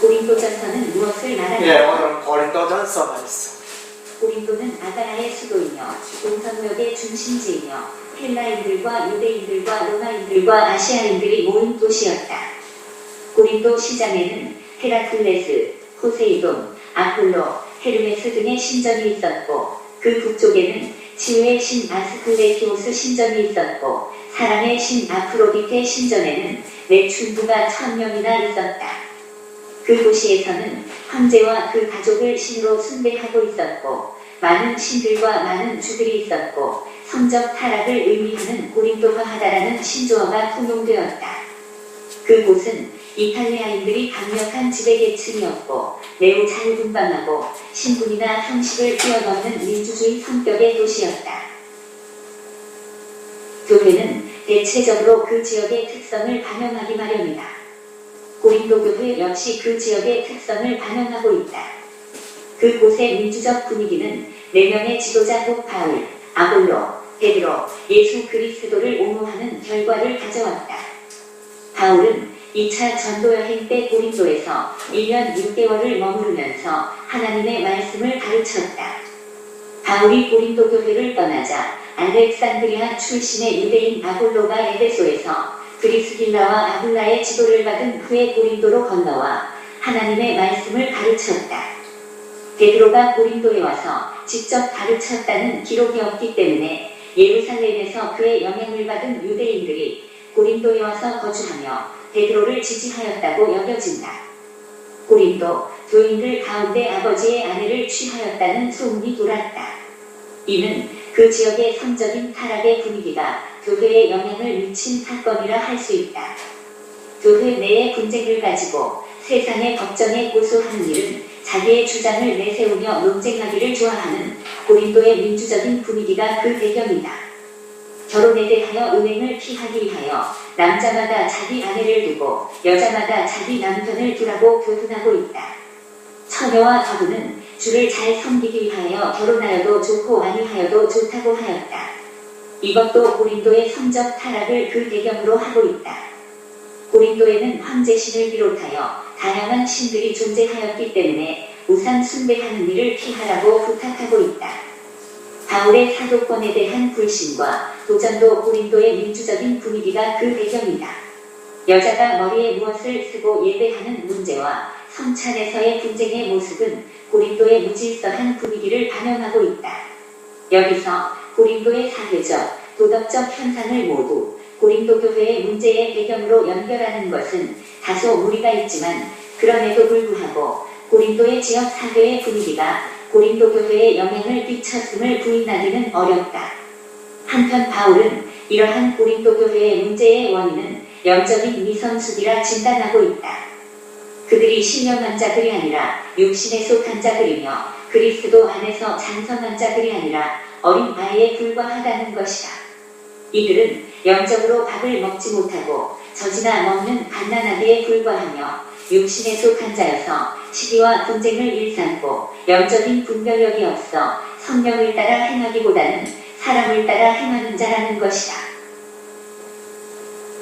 고린도전서는 무엇을 말하는가? 예, 오늘은 고린도전서 말씀. 고린도는 아가야의 수도이며 동성역의 중심지이며 헬라인들과 유대인들과 로마인들과 아시아인들이 모인 도시였다. 고린도 시장에는 헤라클레스, 포세이돈, 아폴로, 헤르메스 등의 신전이 있었고 그 북쪽에는 치유의 신 아스클레피오스 신전이 있었고 사랑의 신 아프로디테 신전에는 매춘부가 1000명이나 있었다. 그 도시에서는 황제와 그 가족을 신으로 숭배하고 있었고 많은 신들과 많은 주들이 있었고 성적 타락을 의미하는 고린도화하다라는 신조어가 통용되었다. 그곳은 이탈리아인들이 강력한 지배계층이었고 매우 자유분방하고 신분이나 형식을 뛰어넘는 민주주의 성격의 도시였다. 교회는 대체적으로 그 지역의 특성을 반영하기 마련이다. 고린도 교회 역시 그 지역의 특성을 반영하고 있다. 그곳의 민주적 분위기는 4명의 지도자 곧 바울, 아볼로, 베드로, 예수 그리스도를 옹호하는 결과를 가져왔다. 바울은 2차 전도 여행 때 고린도에서 1년 6개월을 머무르면서 하나님의 말씀을 가르쳤다. 바울이 고린도 교회를 떠나자 알렉산드리아 출신의 유대인 아볼로가 에베소에서 브리스길라와 아굴라의 지도를 받은 후에 고린도로 건너와 하나님의 말씀을 가르쳤다. 베드로가 고린도에 와서 직접 가르쳤다는 기록이 없기 때문에 예루살렘에서 그의 영향을 받은 유대인들이 고린도에 와서 거주하며 베드로를 지지하였다고 여겨진다. 고린도 교인들 가운데 아버지의 아내를 취하였다는 소문이 돌았다. 이는 그 지역의 성적인 타락의 분위기가 교회에 영향을 미친 사건이라 할 수 있다. 교회 내의 분쟁을 가지고 세상의 법정에 고소하는 일은 자기의 주장을 내세우며 논쟁하기를 좋아하는 고린도의 민주적인 분위기가 그 배경이다. 결혼에 대하여 은행을 피하기 위하여 남자마다 자기 아내를 두고 여자마다 자기 남편을 두라고 교훈하고 있다. 처녀와 과부는 주를 잘 섬기기 위하여 결혼하여도 좋고 아니하여도 좋다고 하였다. 이것도 고린도의 성적 타락을 그 배경으로 하고 있다. 고린도에는 황제신을 비롯하여 다양한 신들이 존재하였기 때문에 우상 숭배하는 일을 피하라고 부탁하고 있다. 바울의 사도권에 대한 불신과 도전도 고린도의 민주적인 분위기가 그 배경이다. 여자가 머리에 무엇을 쓰고 예배하는 문제와 성찬에서의 분쟁의 모습은 고린도의 무질서한 분위기를 반영하고 있다. 여기서 고린도의 사회적, 도덕적 현상을 모두 고린도 교회의 문제의 배경으로 연결하는 것은 다소 무리가 있지만 그럼에도 불구하고 고린도의 지역 사회의 분위기가 고린도 교회에 영향을 끼쳤음을 부인하기는 어렵다. 한편 바울은 이러한 고린도 교회의 문제의 원인은 영적인 미성숙이라 진단하고 있다. 그들이 신령한 자들이 아니라 육신에 속한 자들이며 그리스도 안에서 장성한 자들이 아니라 어린 아이에 불과하다는 것이다. 이들은 영적으로 밥을 먹지 못하고 젖이나 먹는 갓난아기에 불과하며 육신에 속한 자여서 시기와 분쟁을 일삼고 영적인 분별력이 없어 성령을 따라 행하기보다는 사람을 따라 행하는 자라는 것이다.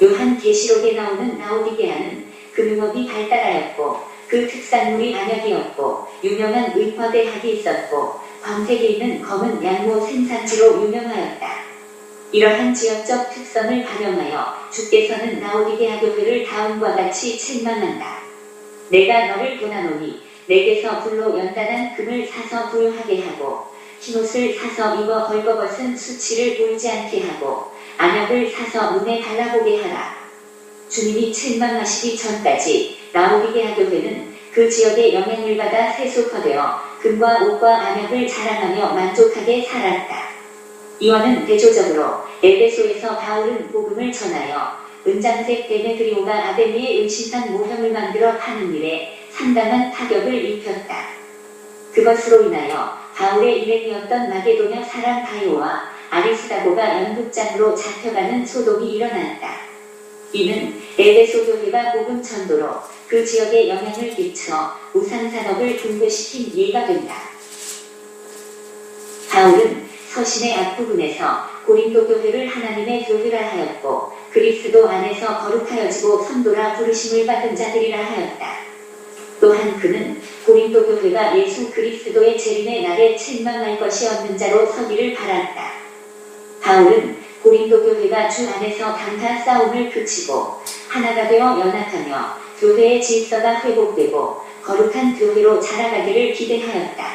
요한계시록에 나오는 라오디게아는 금융업이 발달하였고 그 특산물이 안약이었고 유명한 의과대학이 있었고 광택이 있는 검은 양모 생산지로 유명하였다. 이러한 지역적 특성을 반영하여 주께서는 라오디게아 교회를 다음과 같이 책망한다. 내가 너를 권하노니 내게서 불로 연단한 금을 사서 부유하게 하고 흰옷을 사서 입어 벌거벗은 수치를 보이지 않게 하고 안약을 사서 눈에 발라보게 하라. 주님이 책망하시기 전까지 라오디게아 교회는 그 지역의 영향을 받아 세속화되어 금과 옷과 안약을 자랑하며 만족하게 살았다. 이와는 대조적으로 에베소에서 바울은 복음을 전하여 은장색 데메드리오가 아데미의 은신상 모형을 만들어 파는 일에 상당한 타격을 입혔다. 그것으로 인하여 바울의 일행이었던 마게도냐 사람 가이오와 아리스다고가 연극장으로 잡혀가는 소동이 일어났다. 이는 에베소 교회가 복음 전도로 그 지역에 영향을 끼쳐 우상산업을 붕괴시킨 예가 된다. 바울은 서신의 앞부분에서 고린도 교회를 하나님의 교회라 하였고 그리스도 안에서 거룩하여지고 성도라 부르심을 받은 자들이라 하였다. 또한 그는 고린도 교회가 예수 그리스도의 재림의 날에 책망할 것이 없는 자로 서기를 바랐다. 바울은 고린도 교회가 주 안에서 강한 싸움을 그치고 하나가 되어 연합하며 교회의 질서가 회복되고 거룩한 교회로 자라가기를 기대하였다.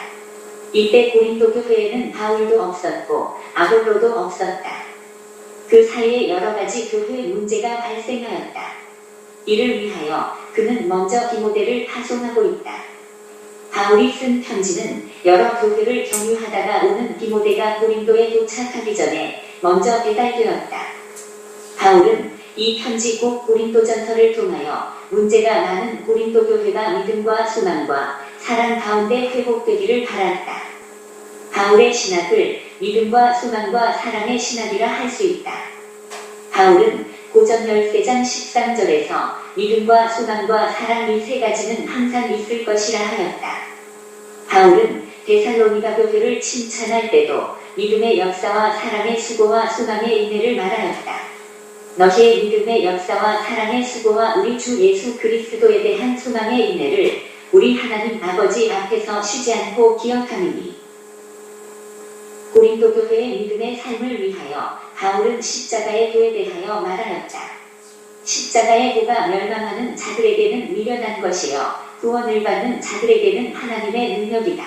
이때 고린도 교회에는 바울도 없었고 아볼로도 없었다. 그 사이에 여러 가지 교회 문제가 발생하였다. 이를 위하여 그는 먼저 디모데를 파송하고 있다. 바울이 쓴 편지는 여러 교회를 경유하다가 오는 디모데가 고린도에 도착하기 전에 먼저 배달되었다. 바울은 이 편지 곧 고린도전서를 통하여 문제가 많은 고린도 교회가 믿음과 소망과 사랑 가운데 회복되기를 바랐다. 바울의 신학을 믿음과 소망과 사랑의 신학이라 할 수 있다. 바울은 고전 13장 13절에서 믿음과 소망과 사랑 이 세 가지는 항상 있을 것이라 하였다. 바울은 데살로니가 교회를 칭찬할 때도 믿음의 역사와 사랑의 수고와 소망의 인내를 말하였다. 너희의 믿음의 역사와 사랑의 수고와 우리 주 예수 그리스도에 대한 소망의 인내를 우리 하나님 아버지 앞에서 쉬지 않고 기억하느니. 고린도 교회의 믿음의 삶을 위하여 바울은 십자가의 도에 대하여 말하였다. 십자가의 도가 멸망하는 자들에게는 미련한 것이요 구원을 받는 자들에게는 하나님의 능력이다.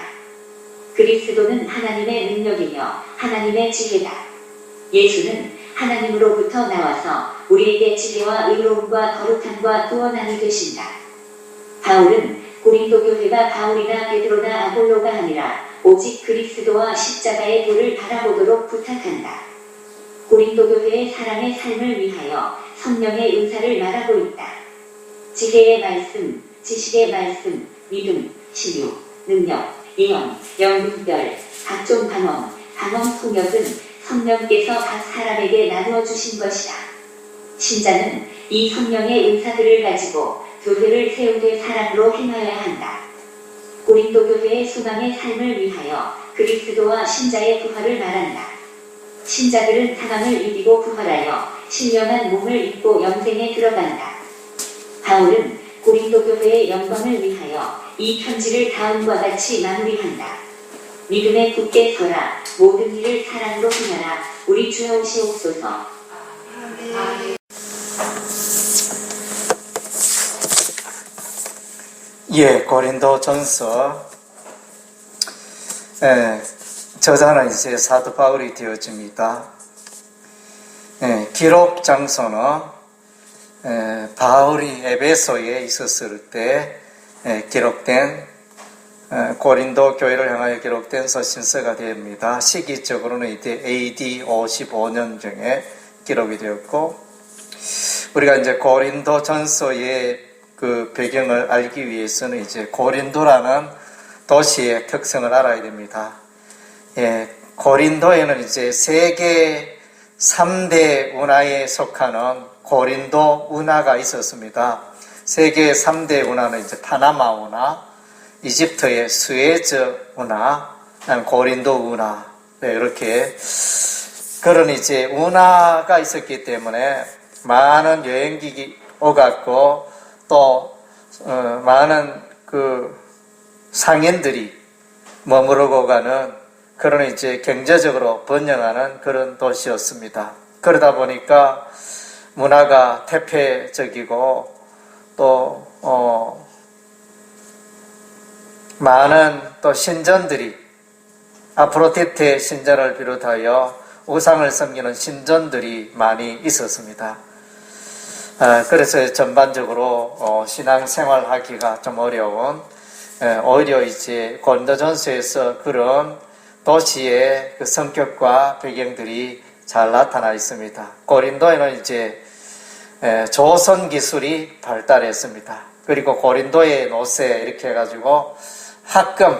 그리스도는 하나님의 능력이며 하나님의 지혜다. 예수는 하나님으로부터 나와서 우리에게 지혜와 의로움과 거룩함과 구원함이 되신다. 바울은 고린도 교회가 바울이나 베드로나 아볼로가 아니라 오직 그리스도와 십자가의 도를 바라보도록 부탁한다. 고린도 교회의 사랑의 삶을 위하여 성령의 은사를 말하고 있다. 지혜의 말씀, 지식의 말씀, 믿음, 신유, 능력, 예언, 영분별, 각종 방언 통역은 성령께서 각 사람에게 나누어 주신 것이다. 신자는 이 성령의 은사들을 가지고 교회를 세우되 사랑으로 행하여야 한다. 고린도 교회의 소망의 삶을 위하여 그리스도와 신자의 부활을 말한다. 신자들은 사망을 이기고 부활하여 신령한 몸을 입고 영생에 들어간다. 바울은 고린도 교회의 영광을 위하여 이 편지를 다음과 같이 마무리한다. 믿음에 굳게 서라. 모든 일을 사랑으로 행하라. 우리 주여 오시옵소서. 예, 고린도전서 저자는 이제 사도 바울이 되어집니다. 기록 장소는 바울이 에베소에 있었을 때 기록된 고린도 교회를 향하여 기록된 서신서가 됩니다. 시기적으로는 이때 AD 55년경에 기록이 되었고, 우리가 이제 고린도전서의 그 배경을 알기 위해서는 이제 고린도라는 도시의 특성을 알아야 됩니다. 고린도에는 이제 세계 3대 운하에 속하는 고린도 운하가 있었습니다. 세계 3대 운하는 이제 파나마 운하, 이집트의 스웨즈 운하, 고린도 운하, 이렇게 그런 이제 운하가 있었기 때문에 많은 여행객이 오갔고 또 많은 그 상인들이 머무르고 가는 그런 이제 경제적으로 번영하는 그런 도시였습니다. 그러다 보니까 문화가 태폐적이고 또 많은 또 신전들이 아프로디테 신전을 비롯하여 우상을 섬기는 신전들이 많이 있었습니다. 그래서 전반적으로 신앙생활 하기가 좀 어려운, 오히려 이제 고린도전서에서 그런 도시의 그 성격과 배경들이 잘 나타나 있습니다. 고린도에는 이제 조선 기술이 발달했습니다. 그리고 고린도의 노새 이렇게 해가지고 합금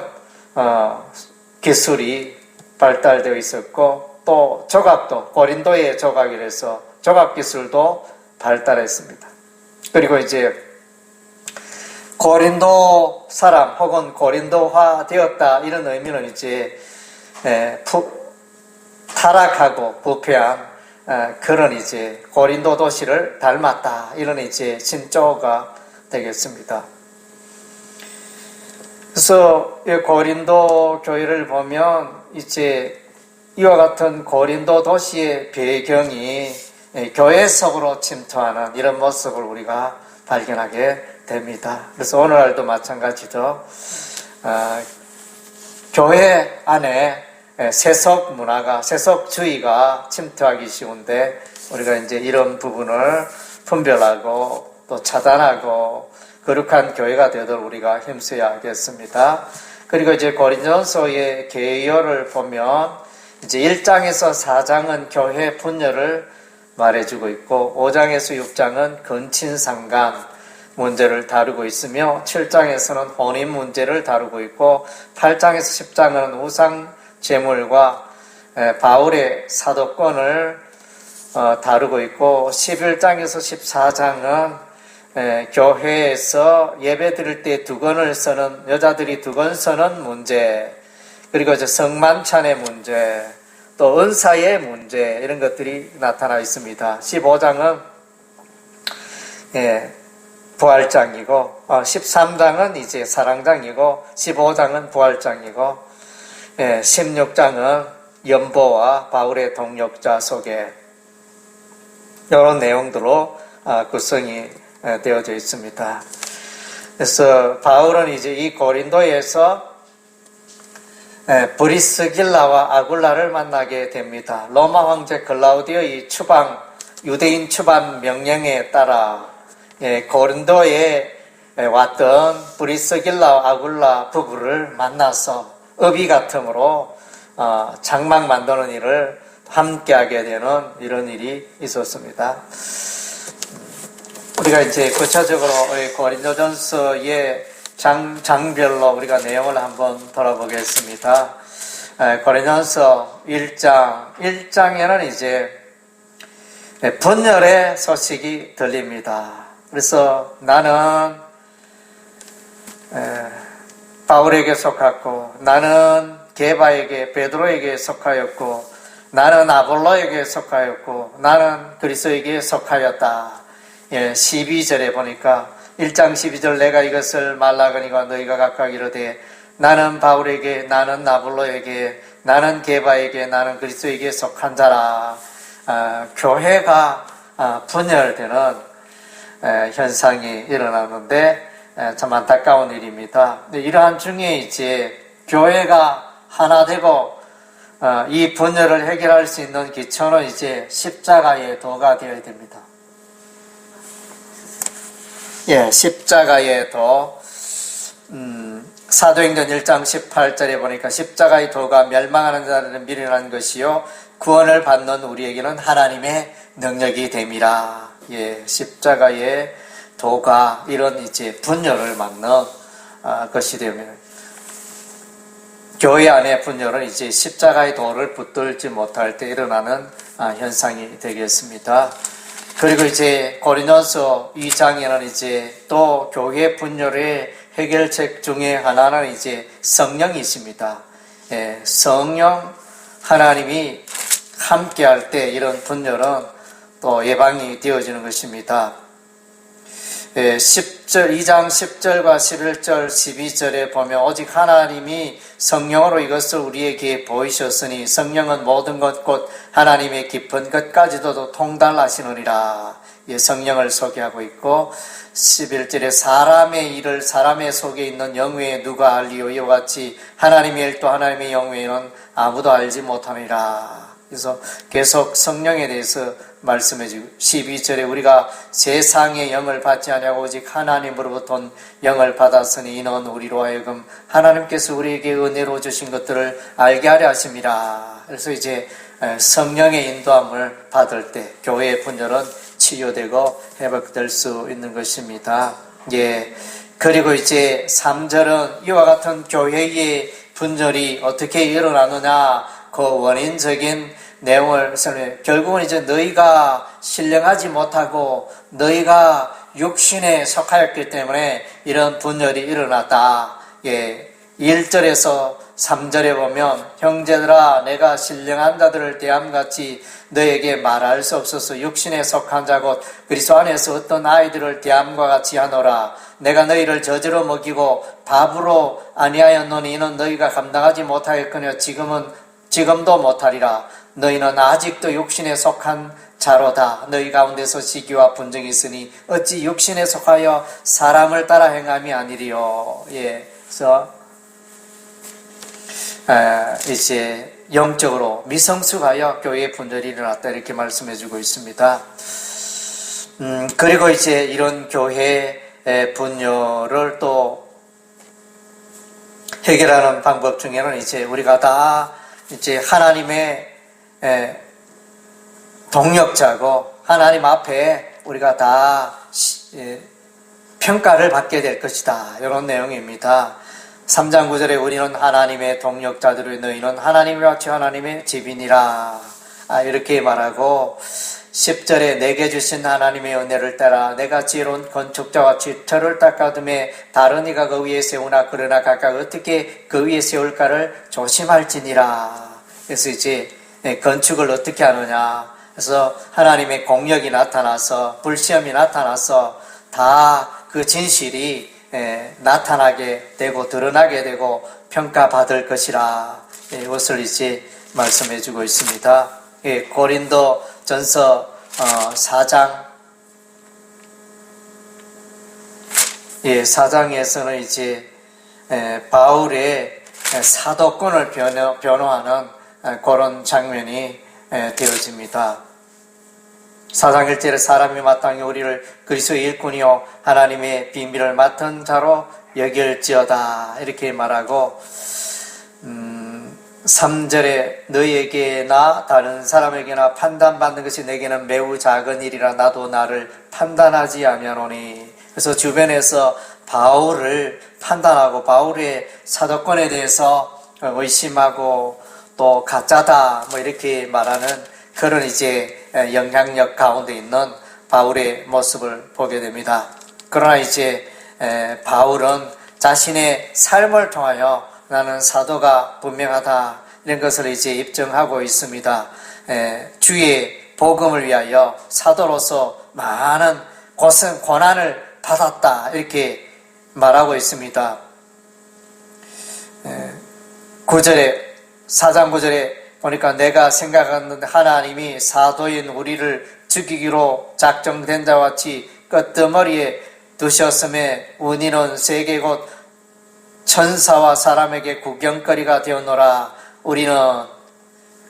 기술이 발달되어 있었고, 또 조각도 고린도의 조각이라서 조각 기술도 발달했습니다. 그리고 이제 고린도 사람 혹은 고린도화 되었다, 이런 의미는 이제 타락하고 부패한 그런 이제 고린도 도시를 닮았다, 이런 이제 신조어가 되겠습니다. 그래서 이 고린도 교회를 보면 이제 이와 같은 고린도 도시의 배경이 교회 속으로 침투하는 이런 모습을 우리가 발견하게 됩니다. 그래서 오늘날도 마찬가지로 교회 안에 세속 문화가, 세속주의가 침투하기 쉬운데 우리가 이제 이런 부분을 분별하고 또 차단하고 거룩한 교회가 되도록 우리가 힘써야겠습니다. 그리고 이제 고린도전서의 개요를 보면 이제 1장에서 4장은 교회 분열을 말해주고 있고 5장에서 6장은 근친상간 문제를 다루고 있으며 7장에서는 혼인 문제를 다루고 있고 8장에서 10장은 우상 제물과 바울의 사도권을 다루고 있고 11장에서 14장은 교회에서 예배 드릴 때 두건을 서는 여자들이 두건 서는 문제, 그리고 이제 성만찬의 문제, 또 은사의 문제 이런 것들이 나타나 있습니다. 15장은 부활장이고 13장은 이제 사랑장이고 15장은 부활장이고 16장은 연보와 바울의 동역자 소개 이런 내용들로 구성이 되어져 있습니다. 그래서 바울은 이제 이 고린도에서 브리스길라와 아굴라를 만나게 됩니다. 로마 황제 글라우디오의 유대인 추방 명령에 따라 고린도에 왔던 브리스길라와 아굴라 부부를 만나서 업이 같음으로 장막 만드는 일을 함께하게 되는 이런 일이 있었습니다. 우리가 이제 구체적으로 고린도전서의 장별로 우리가 내용을 한번 돌아보겠습니다. 고린도전서 1장에는 이제 분열의 소식이 들립니다. 그래서 나는 바울에게 속했고, 나는 게바에게, 베드로에게 속하였고, 나는 아볼로에게 속하였고, 나는 그리스도에게 속하였다. 12절에 보니까 1장 12절 내가 이것을 말라거니와 너희가 각각 이르되 나는 바울에게, 나는 아볼로에게, 나는 게바에게, 나는 그리스도에게 속한 자라. 교회가 분열되는 현상이 일어나는데 참 안타까운 일입니다. 이러한 중에 이제 교회가 하나 되고 이 분열을 해결할 수 있는 기초는 이제 십자가의 도가 되어야 됩니다. 십자가의 도. 사도행전 1장 18절에 보니까 십자가의 도가 멸망하는 자들은 미련한 것이요 구원을 받는 우리에게는 하나님의 능력이 됨이라. 십자가의 도가 이런 이제 분열을 막는 것이 되면 교회 안의 분열은 이제 십자가의 도를 붙들지 못할 때 일어나는 현상이 되겠습니다. 그리고 이제 고린도서 2장에는 이제 또 교회 분열의 해결책 중에 하나는 이제 성령이십니다. 성령 하나님이 함께할 때 이런 분열은 또 예방이 되어지는 것입니다. 2장 10절과 11절, 12절에 보면 오직 하나님이 성령으로 이것을 우리에게 보이셨으니 성령은 모든 것 곧 하나님의 깊은 것까지도 통달하시느니라. 성령을 소개하고 있고 11절에 사람의 일을 사람의 속에 있는 영외에 누가 알리요 이와 같이 하나님의 일도 하나님의 영외에는 아무도 알지 못하느니라. 그래서 계속 성령에 대해서 말씀해 주고 12절에 우리가 세상의 영을 받지 아니하고 오직 하나님으로부터 온 영을 받았으니 이는 우리로 하여금 하나님께서 우리에게 은혜로 주신 것들을 알게 하려 하심이라. 그래서 이제 성령의 인도함을 받을 때 교회의 분열은 치유되고 회복될 수 있는 것입니다. 그리고 이제 3절은 이와 같은 교회의 분열이 어떻게 일어나느냐 그 원인적인 내용을 설명해. 결국은 이제 너희가 신령하지 못하고 너희가 육신에 속하였기 때문에 이런 분열이 일어났다. 1절에서 3절에 보면 형제들아 내가 신령한 자들을 대함같이 너에게 말할 수 없어서 육신에 속한 자 곧 그리스도 안에서 어떤 아이들을 대함과 같이 하노라. 내가 너희를 젖으로 먹이고 밥으로 아니하였노니 이는 너희가 감당하지 못하겠거니와 지금도 못하리라. 너희는 아직도 육신에 속한 자로다. 너희 가운데서 시기와 분쟁이 있으니 어찌 육신에 속하여 사람을 따라 행함이 아니리요. 그래서 이제 영적으로 미성숙하여 교회에 분열이 일어났다 이렇게 말씀해주고 있습니다. 그리고 이제 이런 교회의 분열을 또 해결하는 방법 중에는 이제 우리가 다 이제 하나님의 동역자고 하나님 앞에 우리가 다 평가를 받게 될 것이다. 이런 내용입니다. 3장 9절에 우리는 하나님의 동역자들을 너희는 하나님과 같이 하나님의 집이니라. 이렇게 말하고 10절에 내게 주신 하나님의 은혜를 따라 내가 지혜로운 건축자와 쥐터를 닦아둠에 다른 이가 그 위에 세우나 그러나 각각 어떻게 그 위에 세울까를 조심할지니라. 그래서 이제 건축을 어떻게 하느냐. 그래서 하나님의 공력이 나타나서 불시험이 나타나서 다 그 진실이 나타나게 되고 드러나게 되고 평가받을 것이라. 이것을 이제 말씀해 주고 있습니다. 고린도 전서 4장 4장에서는 이제 바울의 사도권을 변호하는 그런 장면이 되어집니다. 4장 1절에 사람이 마땅히 우리를 그리스도의 일꾼이요 하나님의 비밀을 맡은 자로 여길지어다 이렇게 말하고 3절에 너희에게나 다른 사람에게나 판단받는 것이 내게는 매우 작은 일이라 나도 나를 판단하지 아니하노니. 그래서 주변에서 바울을 판단하고 바울의 사도권에 대해서 의심하고 또 가짜다 뭐 이렇게 말하는 그런 이제 영향력 가운데 있는 바울의 모습을 보게 됩니다. 그러나 이제 바울은 자신의 삶을 통하여 나는 사도가 분명하다 이런 것을 이제 입증하고 있습니다. 주의 복음을 위하여 사도로서 많은 고난을 받았다 이렇게 말하고 있습니다. 9절에 4장 9절에 보니까 내가 생각하는데 하나님이 사도인 우리를 죽이기로 작정된 자와 같이 끄트머리에 두셨음에 운이는 세계 곧 천사와 사람에게 구경거리가 되었노라. 우리는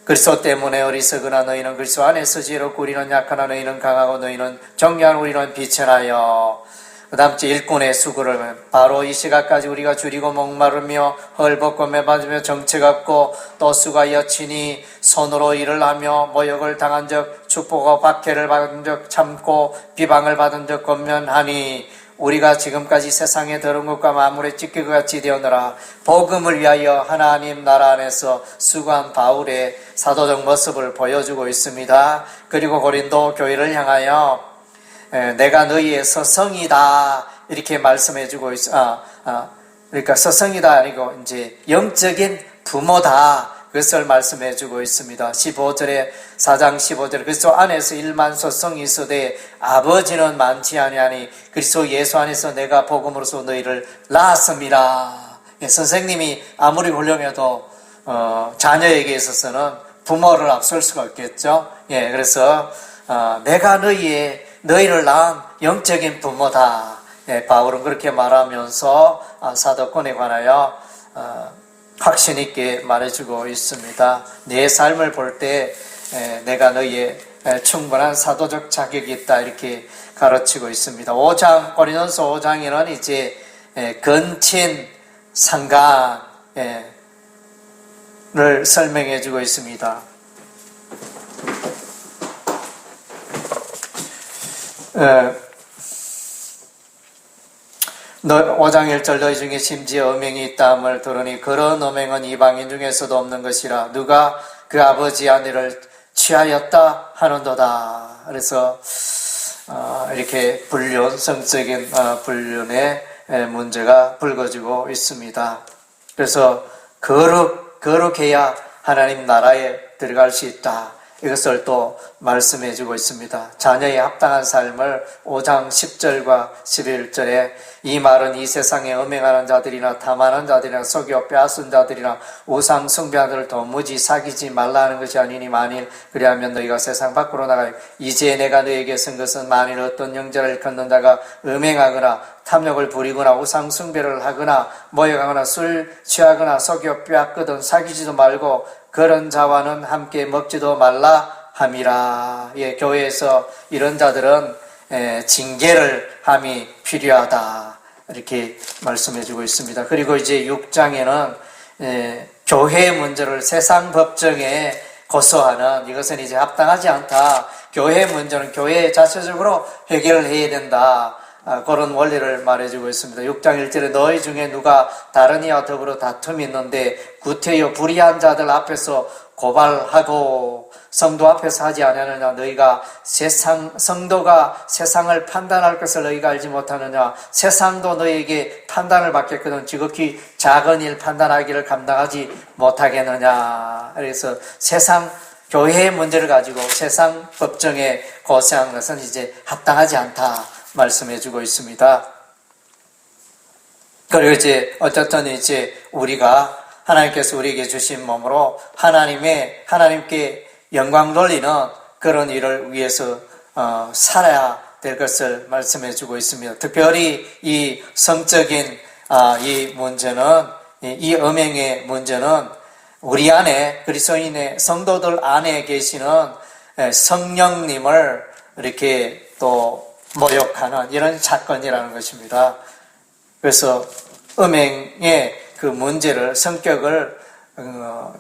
그리스도 때문에 어리석으나 너희는 그리스도 안에서 지혜롭고 우리는 약하나 너희는 강하고 너희는 정리한 우리는 비천하여. 그 다음 주 일꾼의 수고를 바로 이 시각까지 우리가 줄이고 목마르며 헐벗고 매맞으며 정책 없고 또 수가 여친이 손으로 일을 하며 모욕을 당한 적 축복과 박해를 받은 적 참고 비방을 받은 적 권면하니 우리가 지금까지 세상에 들은 것과 마물에 찢길 것 같이 되었노라. 복음을 위하여 하나님 나라 안에서 수고한 바울의 사도적 모습을 보여주고 있습니다. 그리고 고린도 교회를 향하여 내가 너희의 서성이다 이렇게 말씀해주고 그러니까 서성이다 아니고 이제 영적인 부모다 그것을 말씀해주고 있습니다. 15절에 4장 15절 그리스도 안에서 일만 서성이 있으되 아버지는 많지 아니하니 그리스도 예수 안에서 내가 복음으로서 너희를 낳았습니다. 선생님이 아무리 훌륭해도 자녀에게 있어서는 부모를 앞설 수가 없겠죠. 그래서 내가 너희를 낳은 영적인 부모다. 바울은 그렇게 말하면서 사도권에 관하여 확신 있게 말해주고 있습니다. 내 삶을 볼 때 내가 너희의 충분한 사도적 자격이 있다 이렇게 가르치고 있습니다. 5장 고린도서 5장에는 이제 근친 상간을 설명해주고 있습니다. 5장 1절 너희 중에 심지어 음행이 있다함을 들으니 그런 음행은 이방인 중에서도 없는 것이라 누가 그 아버지 아내를 취하였다 하는도다. 그래서 이렇게 성적인 불륜의 문제가 불거지고 있습니다. 그래서 거룩해야 하나님 나라에 들어갈 수 있다. 이것을 또 말씀해 주고 있습니다. 자녀에 합당한 삶을 5장 10절과 11절에 이 말은 이 세상에 음행하는 자들이나 탐하는 자들이나 속여 빼앗은 자들이나 우상 숭배하는 자를 도무지 사귀지 말라 하는 것이 아니니 만일 그리하면 너희가 세상 밖으로 나가요. 이제 내가 너희에게 쓴 것은 만일 어떤 형제를 걷는 자가 음행하거나 탐욕을 부리거나 우상 숭배를 하거나 모욕하거나 술 취하거나 속여 빼앗거든 사귀지도 말고 그런 자와는 함께 먹지도 말라 함이라. 예, 교회에서 이런 자들은 징계를 함이 필요하다. 이렇게 말씀해 주고 있습니다. 그리고 이제 6장에는 교회의 문제를 세상 법정에 고소하는 이것은 이제 합당하지 않다. 교회의 문제는 교회 자체적으로 해결을 해야 된다. 그런 원리를 말해주고 있습니다. 6장 1절에 너희 중에 누가 다른 이와 더불어 다툼이 있는데 구태여 불의한 자들 앞에서 고발하고 성도 앞에서 하지 아니하느냐. 너희가 성도가 세상을 판단할 것을 너희가 알지 못하느냐. 세상도 너희에게 판단을 받겠거든 지극히 작은 일 판단하기를 감당하지 못하겠느냐. 그래서 교회의 문제를 가지고 세상 법정에 고소한 것은 이제 합당하지 않다 말씀해 주고 있습니다. 그리고 이제 어쨌든 이제 우리가 하나님께서 우리에게 주신 몸으로 하나님께 영광 돌리는 그런 일을 위해서 살아야 될 것을 말씀해 주고 있습니다. 특별히 이 성적인 이 문제는, 이 음행의 문제는 우리 안에 그리스도인의 성도들 안에 계시는 성령님을 이렇게 또 모욕하는 이런 사건이라는 것입니다. 그래서 음행의 그 문제를, 성격을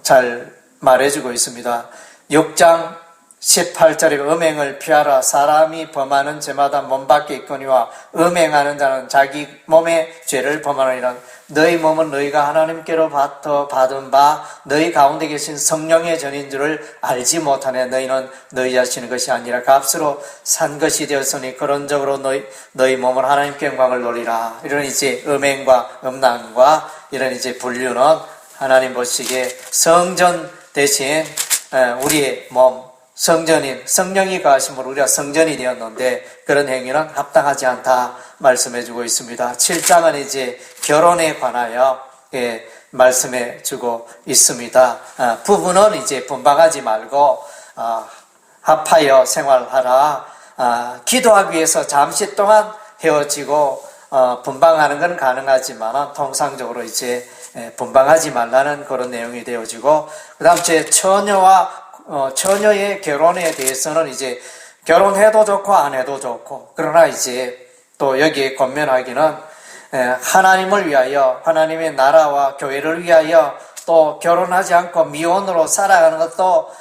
잘 말해주고 있습니다. 6장 18절에 음행을 피하라. 사람이 범하는 죄마다 몸 밖에 있거니와 음행하는 자는 자기 몸의 죄를 범하느니라. 너희 몸은 너희가 하나님께로부터 받은 바 너희 가운데 계신 성령의 전인 줄을 알지 못하네. 너희는 너희 자신의 것이 아니라 값으로 산 것이 되었으니 그런적으로 너희 몸을 하나님께 영광을 돌리라. 이런 이제 음행과 음란과 이런 이제 분류는 하나님 보시기에 성전 대신 우리의 몸, 성령이 가하심으로 우리가 성전이 되었는데 그런 행위는 합당하지 않다 말씀해 주고 있습니다. 7장은 이제 결혼에 관하여 말씀해 주고 있습니다. 부부는 이제 분방하지 말고 합하여 생활하라. 기도하기 위해서 잠시 동안 헤어지고 분방하는 건 가능하지만 통상적으로 이제 분방하지 말라는 그런 내용이 되어지고, 그 다음 제 처녀의 결혼에 대해서는 이제 결혼해도 좋고 안 해도 좋고, 그러나 이제 또 여기에 권면하기는 하나님을 위하여, 하나님의 나라와 교회를 위하여 또 결혼하지 않고 미혼으로 살아가는 것도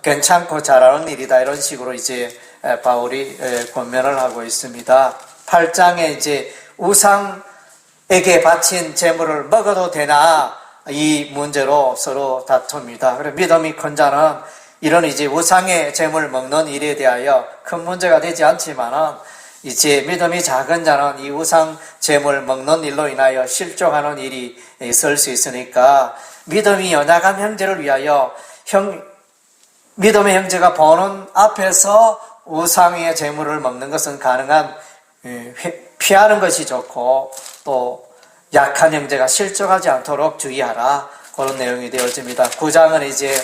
괜찮고 잘하는 일이다. 이런 식으로 이제 바울이 권면을 하고 있습니다. 8장에 이제 우상에게 바친 재물을 먹어도 되나, 이 문제로 서로 다툽니다. 그래서 믿음이 큰 자는 이런 이제 우상의 재물 먹는 일에 대하여 큰 문제가 되지 않지만은, 이제 믿음이 작은 자는 이 우상 재물 먹는 일로 인하여 실족하는 일이 있을 수 있으니까, 믿음이 연약한 형제를 위하여 믿음의 형제가 보는 앞에서 우상의 재물을 먹는 것은 가능한 피하는 것이 좋고, 또 약한 형제가 실족하지 않도록 주의하라. 그런 내용이 되어집니다. 9장은 이제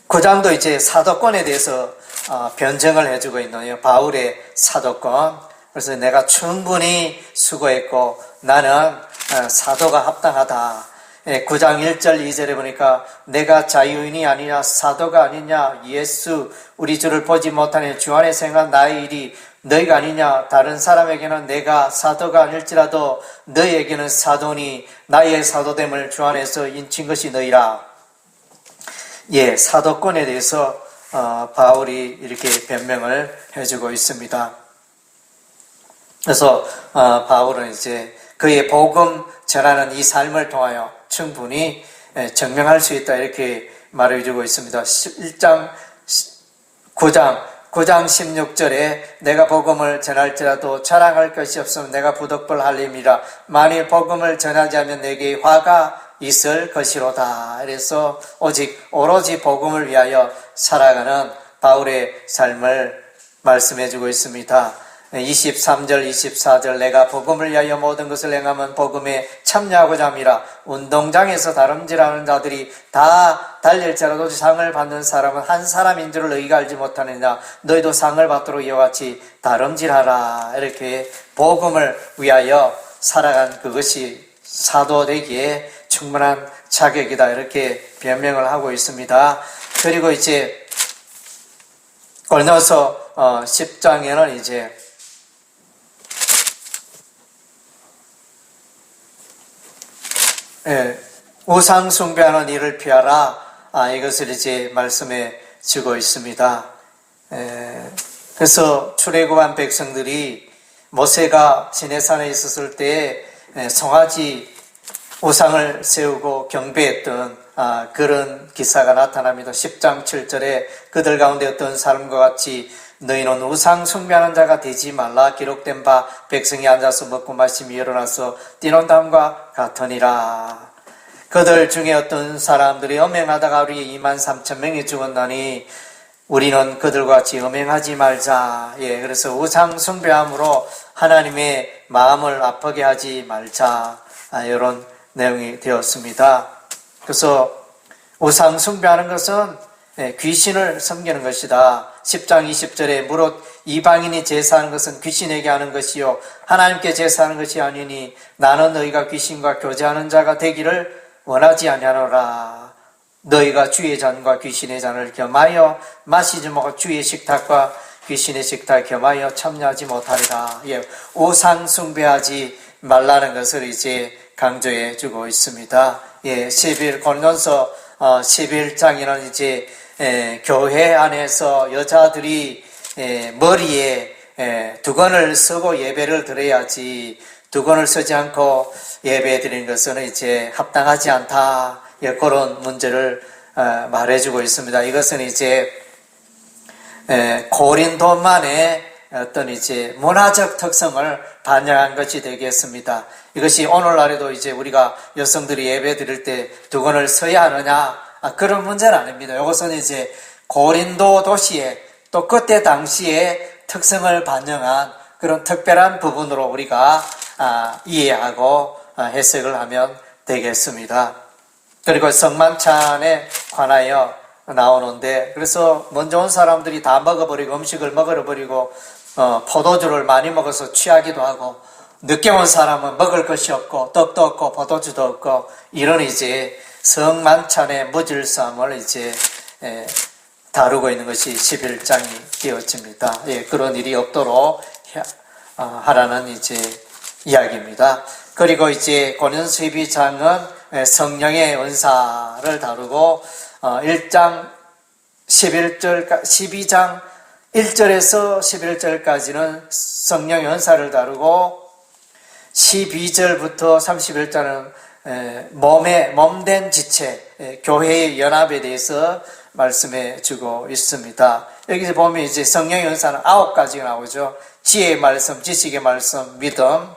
9장도 이제 사도권에 대해서 변증을 해주고 있는 바울의 사도권. 그래서 내가 충분히 수고했고 나는 사도가 합당하다. 9장 1절 2절에 보니까 내가 자유인이 아니냐 사도가 아니냐 예수 우리 주를 보지 못하니 주 안에 생각한 나의 일이 너희가 아니냐. 다른 사람에게는 내가 사도가 아닐지라도 너희에게는 사도니 나의 사도됨을 주 안에서 인친 것이 너희라. 사도권에 대해서 바울이 이렇게 변명을 해주고 있습니다. 그래서 바울은 이제 그의 복음 전하는 이 삶을 통하여 충분히 증명할 수 있다 이렇게 말해주고 있습니다. 9장 9장 16절에 내가 복음을 전할지라도 자랑할 것이 없으면 내가 부득불 할림이라. 만일 복음을 전하지 않으면 내게 화가 있을 것이로다. 그래서 오로지 복음을 위하여 살아가는 바울의 삶을 말씀해 주고 있습니다. 23절 24절 내가 복음을 위하여 모든 것을 행하면 복음에 참여하고자 함이라. 운동장에서 다름질하는 자들이 다 달릴지라도 상을 받는 사람은 한 사람인 줄을 너희가 알지 못하느냐. 너희도 상을 받도록 이와 같이 다름질하라. 이렇게 복음을 위하여 살아간 그것이 사도 되기에 충분한 자격이다. 이렇게 변명을 하고 있습니다. 그리고 이제 고린도서 10장에는 이제 우상 숭배하는 일을 피하라. 이것을 이제 말씀해 주고 있습니다. 그래서 출애굽한 백성들이 모세가 시내산에 있었을 때 송아지 우상을 세우고 경배했던 그런 기사가 나타납니다. 10장 7절에 그들 가운데 어떤 사람과 같이 너희는 우상 숭배하는 자가 되지 말라. 기록된 바 백성이 앉아서 먹고 마시며 일어나서 뛰는 다음과 같으니라. 그들 중에 어떤 사람들이 엄행하다가 우리 23,000명이 죽었나니 우리는 그들과 같이 엄행하지 말자. 그래서 우상 숭배함으로 하나님의 마음을 아프게 하지 말자. 이런 내용이 되었습니다. 그래서 우상 숭배하는 것은 귀신을 섬기는 것이다. 10장 20절에 무릇 이방인이 제사하는 것은 귀신에게 하는 것이요 하나님께 제사하는 것이 아니니 나는 너희가 귀신과 교제하는 자가 되기를 원하지 아니하노라. 너희가 주의 잔과 귀신의 잔을 겸하여 마시지 말고 주의 식탁과 귀신의 식탁을 겸하여 참여하지 못하리라. 우상 숭배하지 말라는 것을 이제 강조해 주고 있습니다. 11고린도서 11장에는 이제 교회 안에서 여자들이 머리에 두건을 쓰고 예배를 드려야지 두건을 쓰지 않고 예배 드리는 것은 이제 합당하지 않다. 그런 문제를 말해주고 있습니다. 이것은 이제 고린도만의 어떤 이제 문화적 특성을 반영한 것이 되겠습니다. 이것이 오늘날에도 이제 우리가 여성들이 예배 드릴 때 두건을 써야 하느냐 그런 문제는 아닙니다. 이것은 이제 고린도 도시의 또 그때 당시의 특성을 반영한 그런 특별한 부분으로 우리가 이해하고 해석을 하면 되겠습니다. 그리고 성만찬에 관하여 나오는데 그래서 먼저 온 사람들이 다 먹어버리고 음식을 먹어버리고 포도주를 많이 먹어서 취하기도 하고 늦게 온 사람은 먹을 것이 없고 떡도 없고 포도주도 없고 이런 이제 성만찬의 무질서함을 이제 다루고 있는 것이 11장이 되어집니다. 그런 일이 없도록 하라는 이제 이야기입니다. 그리고 이제 고린도서 12장은 성령의 은사를 다루고 1장 12장 1절에서 11절까지는 성령의 은사를 다루고 12절부터 31절은 몸된 지체, 교회의 연합에 대해서 말씀해 주고 있습니다. 여기서 보면 이제 성령의 은사는 9가지가 나오죠. 지혜의 말씀, 지식의 말씀, 믿음,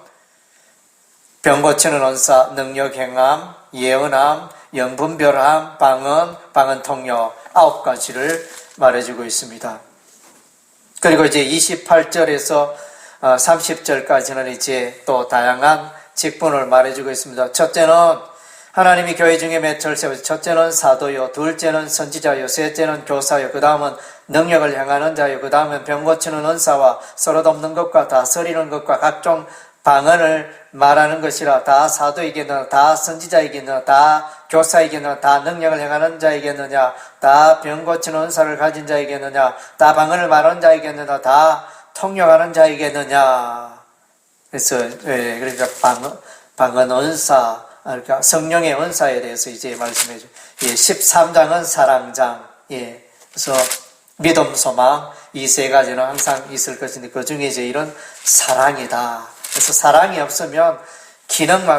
병 고치는 은사, 능력 행함, 예언함, 영분별함, 방언 통역 9가지를 말해주고 있습니다. 그리고 이제 28절에서 30절까지는 이제 또 다양한 직분을 말해주고 있습니다. 첫째는 하나님이 교회 중에 맺을 세우시. 첫째는 사도요, 둘째는 선지자요, 셋째는 교사요, 그 다음은 능력을 행하는 자요, 그 다음은 병 고치는 은사와 서로 돕는 것과 다스리는 것과 각종 방언을 말하는 것이라. 다 사도이겠느냐, 다 선지자이겠느냐, 다 교사이겠느냐, 다 능력을 행하는 자이겠느냐, 다 병 고치는 은사를 가진 자이겠느냐, 다 방언을 말하는 자이겠느냐, 다 통역하는 자이겠느냐. 그래서 그러니까 방언 은사, 그러니까 성령의 은사에 대해서 이제 말씀해 줘. 13장은 사랑장. 그래서 믿음, 소망 이 세 가지는 항상 있을 것인데 그 중에 이제 이런 사랑이다. 그래서 사랑이 없으면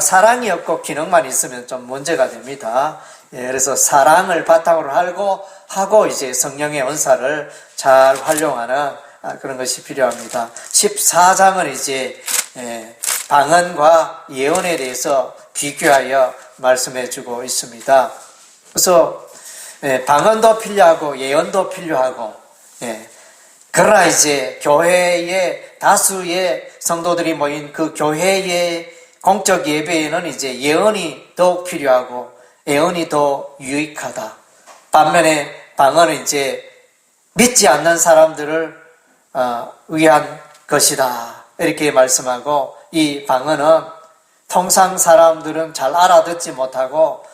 사랑이 없고 기능만 있으면 좀 문제가 됩니다. 그래서 사랑을 바탕으로 하고 이제 성령의 은사를 잘 활용하는 그런 것이 필요합니다. 14장은 이제 방언과 예언에 대해서 비교하여 말씀해 주고 있습니다. 그래서 방언도 필요하고 예언도 필요하고, 그러나 이제 교회에 다수의 성도들이 모인 그 교회의 공적 예배에는 이제 예언이 더욱 필요하고 예언이 더 유익하다. 반면에 방언은 이제 믿지 않는 사람들을 위한 것이다. 이렇게 말씀하고, 이 방언은 통상 사람들은 잘 알아듣지 못하고,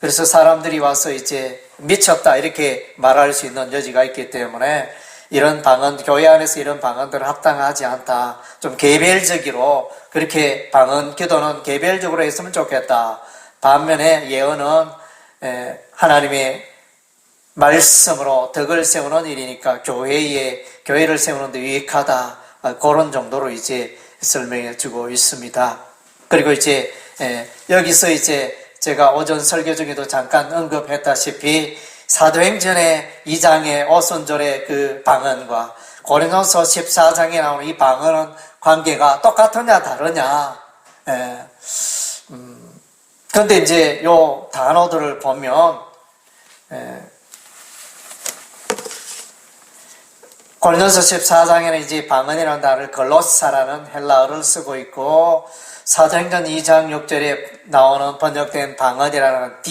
그래서 사람들이 와서 이제 미쳤다 이렇게 말할 수 있는 여지가 있기 때문에 이런 방언, 교회 안에서 이런 방언들은 합당하지 않다. 좀 개별적으로 그렇게 방언 기도는 개별적으로 했으면 좋겠다. 반면에 예언은 하나님의 말씀으로 덕을 세우는 일이니까 교회를 세우는 데 유익하다. 그런 정도로 이제 설명해 주고 있습니다. 그리고 이제 여기서 이제 제가 오전 설교 중에도 잠깐 언급했다시피 사도행전의 2장의 오순절의 그 방언과 고린도서 14장에 나오는 이 방언은 관계가 똑같으냐 다르냐. 그런데 이제 요 단어들을 보면 고린도서 14장에는 이제 방언이라는 단어를 글로사라는 헬라어를 쓰고 있고, 사도행전 2장 6절에 나오는 번역된 방언이라는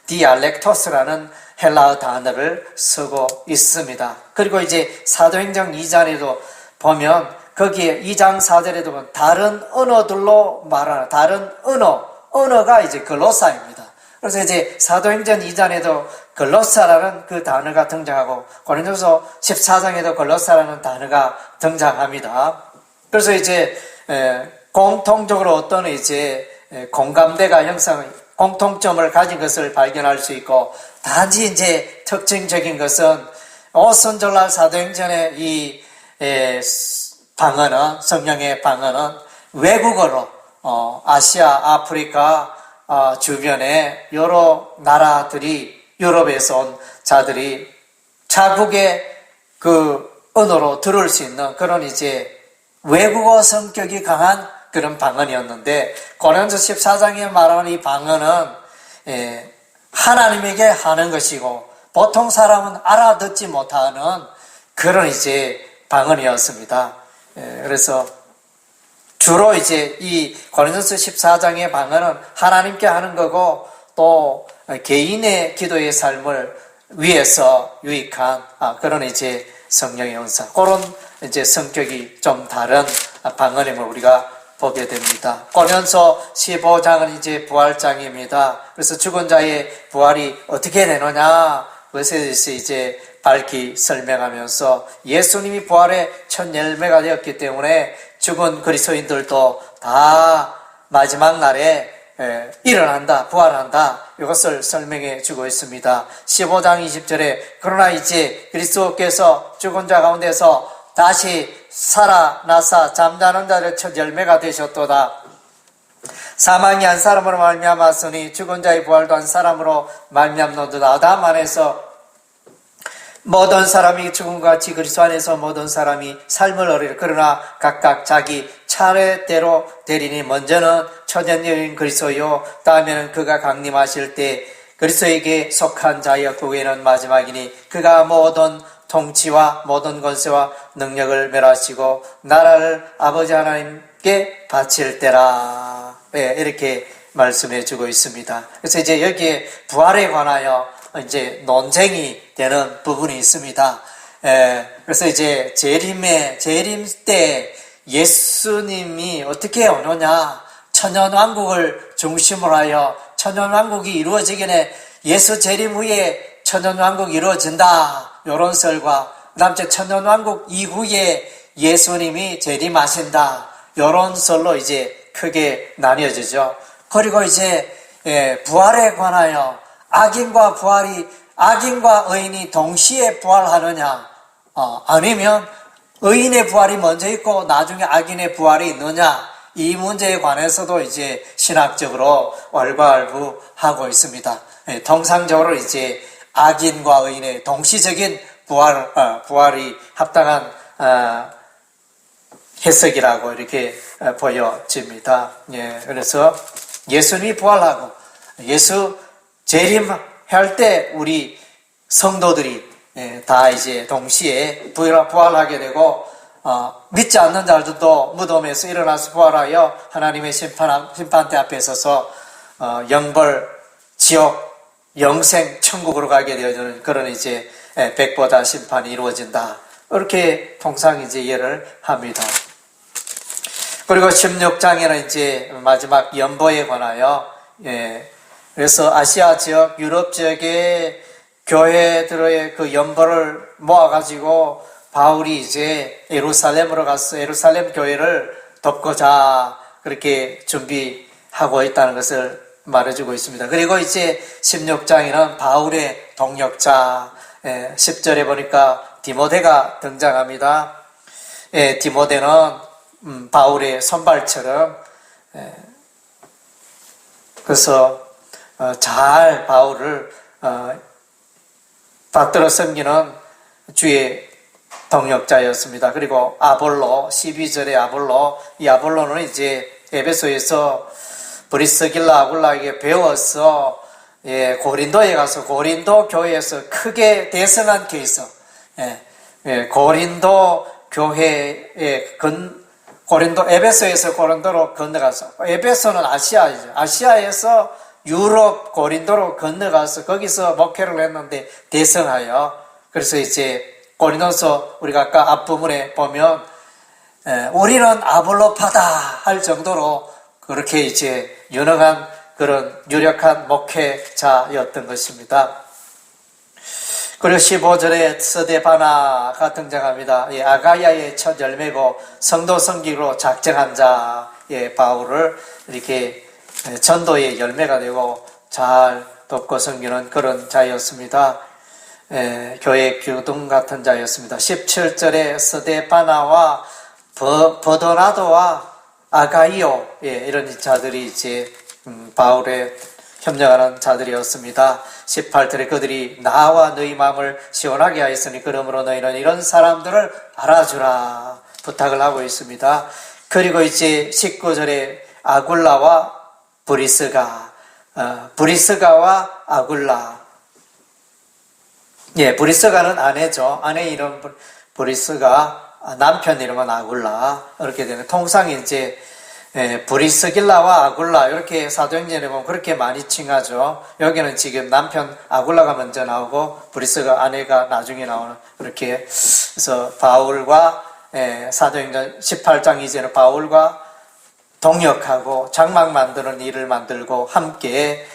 디알렉토스라는 헬라어 단어를 쓰고 있습니다. 그리고 이제 사도행전 2장에도 보면 거기에 2장 4절에도 보면 다른 언어들로 말하는 다른 언어가 이제 글로사입니다. 그래서 이제 사도행전 2장에도 글로사라는 그 단어가 등장하고 고린도서 14장에도 글로사라는 단어가 등장합니다. 그래서 이제 공통적으로 어떤 이제 공감대가 공통점을 가진 것을 발견할 수 있고, 단지 이제 특징적인 것은 오순절날 사도행전의 이 방언은, 성령의 방언은 외국어로 아시아, 아프리카 주변의 여러 나라들이, 유럽에서 온 자들이 자국의 그 언어로 들을 수 있는 그런 이제 외국어 성격이 강한 그런 방언이었는데, 고린도서 14장에 말하는 이 방언은 하나님에게 하는 것이고 보통 사람은 알아듣지 못하는 그런 이제 방언이었습니다. 그래서 주로 이제 이 고린도서 14장의 방언은 하나님께 하는 거고, 또 개인의 기도의 삶을 위해서 유익한 그런 이제 성령의 은사, 그런 이제 성격이 좀 다른 방언임을 우리가 보게 됩니다. 고린도서 15장은 이제 부활장입니다. 그래서 죽은 자의 부활이 어떻게 되느냐, 그것에 대해서 이제 밝히 설명하면서 예수님이 부활의 첫 열매가 되었기 때문에 죽은 그리스도인들도 다 마지막 날에 일어난다, 부활한다, 이것을 설명해 주고 있습니다. 15장 20절에 그러나 이제 그리스도께서 죽은 자 가운데서 다시 살아나사 잠자는 자를 첫 열매가 되셨도다. 사망이 한 사람으로 말미암았으니 죽은 자의 부활도 한 사람으로 말미암노도다. 아담 안에서 모든 사람이 죽음과 같이 그리스도 안에서 모든 사람이 삶을 얻으리라. 그러나 각각 자기 차례대로 되리니 먼저는 초전여인 그리스도요, 다음에는 그가 강림하실 때 그리스도에게 속한 자여, 그 후에는 마지막이니 그가 모든 통치와 모든 권세와 능력을 멸하시고 나라를 아버지 하나님께 바칠 때라. 이렇게 말씀해 주고 있습니다. 그래서 이제 여기에 부활에 관하여 이제 논쟁이 되는 부분이 있습니다. 그래서 이제 재림 때 예수님이 어떻게 오느냐, 천년왕국을 중심으로 하여 천년왕국이 이루어지기 전에 예수 재림 후에 천년왕국이 이루어진다, 이런 설과 그다음 천년왕국 이후에 예수님이 재림하신다, 이런 설로 이제 크게 나뉘어지죠. 그리고 이제 부활에 관하여 악인과 의인이 동시에 부활하느냐, 아니면 의인의 부활이 먼저 있고 나중에 악인의 부활이 있느냐, 이 문제에 관해서도 이제 신학적으로 왈가왈부하고 있습니다. 통상적으로 이제 악인과 의인의 동시적인 부활이 합당한 해석이라고 이렇게 보여집니다. 예, 그래서 예수님이 부활하고 예수 재림할 때 우리 성도들이 다 이제 동시에 부활하게 되고 믿지 않는 자들도 무덤에서 일어나서 부활하여 하나님의 심판대 앞에 서서 영벌, 지옥, 영생, 천국으로 가게 되어지는 그런 이제 백보다 심판이 이루어진다. 이렇게 통상 이제 이해를 합니다. 그리고 16장에는 이제 마지막 연보에 관하여 그래서 아시아 지역, 유럽 지역의 교회들의 그 연보를 모아가지고 바울이 이제 예루살렘으로 가서 예루살렘 교회를 돕고자 그렇게 준비하고 있다는 것을 말해주고 있습니다. 그리고 이제 16장에는 바울의 동역자 10절에 보니까 디모데가 등장합니다. 디모데는 바울의 손발처럼 그래서 잘 바울을 받들어 섬기는 주의 동역자였습니다. 그리고 아볼로 12절의 아볼로, 이 아볼로는 이제 에베소에서 브리스길라 아굴라에게 배워서 고린도에 가서 고린도 교회에서 크게 대성한 케이스. 고린도 교회에 고린도 에베소에서 고린도로 건너가서 에베소는 아시아이죠. 아시아에서 유럽 고린도로 건너가서 거기서 목회를 했는데 대성하여 그래서 이제 고린도서 우리가 아까 앞부분에 보면 우리는 아볼로파다 할 정도로 그렇게 이제 유능한 그런 유력한 목회자였던 것입니다. 그리고 15절에 스데바나가 등장합니다. 아가야의 첫 열매고 성도 성기로 작정한 자의 바울을 이렇게 전도의 열매가 되고 잘 돕고 섬기는 그런 자였습니다. 교회 교동 같은 자였습니다. 17절에 스데바나와 버도나도와 아가이오 이런 자들이 이제 바울의 협력하는 자들이었습니다. 18절에 그들이 나와 너희 마음을 시원하게 하였으니 그러므로 너희는 이런 사람들을 알아주라 부탁을 하고 있습니다. 그리고 이제 19절에 아굴라와 브리스가와 아굴라. 브리스가는 아내죠. 아내 이름 브리스가, 남편 이름은 아굴라. 이렇게 되는 통상 이제 브리스길라와 아굴라 이렇게 사도행전에 보면 그렇게 많이 칭하죠. 여기는 지금 남편 아굴라가 먼저 나오고 브리스가 아내가 나중에 나오는 그렇게. 그래서 바울과 사도행전 18장 이제는 바울과 동역하고 장막 만드는 일을 만들고 함께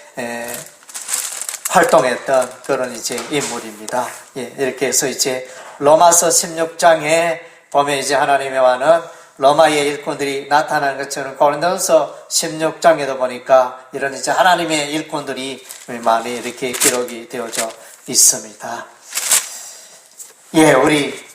활동했던 그런 이제 인물입니다. 이렇게 해서 이제 로마서 16장에 보면 이제 하나님의 와는 로마의 일꾼들이 나타나는 것처럼 고린도서 16장에도 보니까 이런 이제 하나님의 일꾼들이 많이 이렇게 기록이 되어져 있습니다. 우리